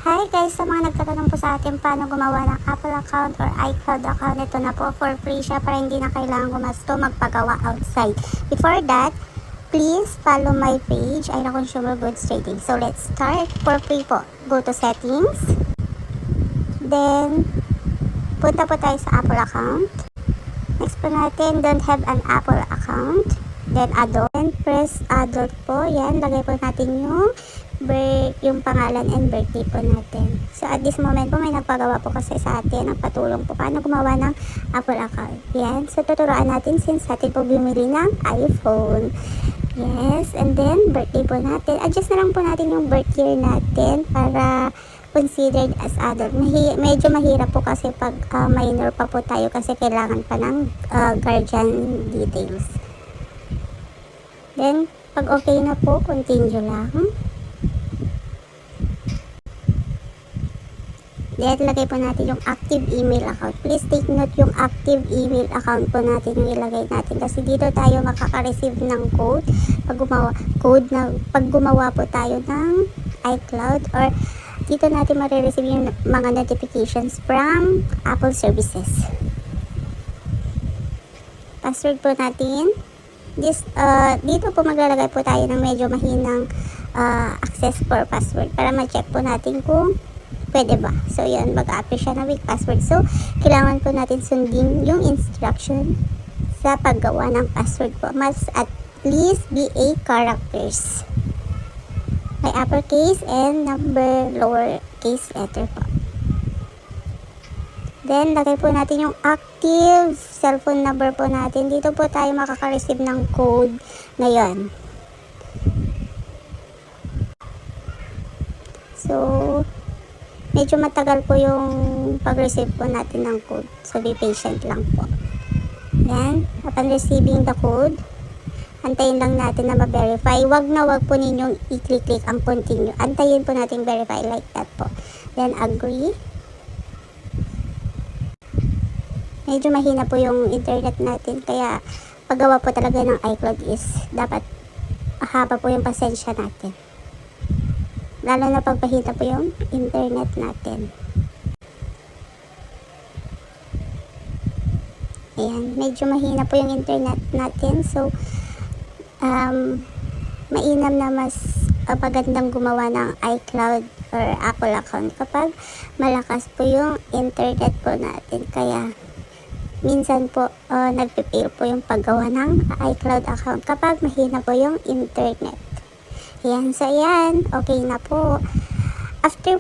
Hi guys, sa mga nagtatanong po sa atin paano gumawa ng Apple account or iCloud account, ito na po, for free siya para hindi na kailangan gumasto magpagawa outside. Before that, please follow my page, Ira Consumer Goods Trading. So let's start. For free po, go to settings, then punta po tayo sa Apple account. Next po natin, don't have an Apple account, then adult, and press adult po. Yan, lagay po natin yung pangalan and birthday po natin. So at this moment po may nagpagawa po kasi sa atin, nagpatulong po paano gumawa ng Apple account. Yan, so tuturuan natin since atin po bumili ng iPhone. Yes, and then birthday po natin, adjust na lang po natin yung birth year natin para considered as adult. Medyo mahirap po kasi pag minor pa po tayo kasi kailangan pa ng guardian details. Then pag okay na po, continue lang. Then, lagay po natin yung active email account. Please take note yung active email account po natin yung ilagay natin. Kasi dito tayo makaka-receive ng code pag gumawa po tayo ng iCloud, or dito natin marireceive yung mga notifications from Apple services. Password po natin. Dito po maglalagay po tayo ng medyo mahinang access for password para ma-check po natin kung pwede ba. So, yan, mag-a-appear siya na weak password. So, kailangan po natin sundin yung instruction sa paggawa ng password po. Must at least be 8 characters. May uppercase and number lowercase letter po. Then, lagay po natin yung active cellphone number po natin. Dito po tayo makaka-receive ng code na yan. So, medyo matagal po yung pag-receive po natin ng code. So, be patient lang po. Then, upon receiving the code, antayin lang natin na ma-verify. Wag po ninyong i-click ang continue. Antayin po natin verify like that po. Then, agree. Medyo mahina po yung internet natin. Kaya, paggawa po talaga ng iCloud is dapat haba po yung pasensya natin. Lalo na pagpahita po yung internet natin. Ayan, medyo mahina po yung internet natin. So, mainam na mas magandang gumawa ng iCloud or Apple account kapag malakas po yung internet po natin. Kaya, minsan po, nagpipail po yung paggawa ng iCloud account kapag mahina po yung internet. Ayan, so ayan, okay na po. After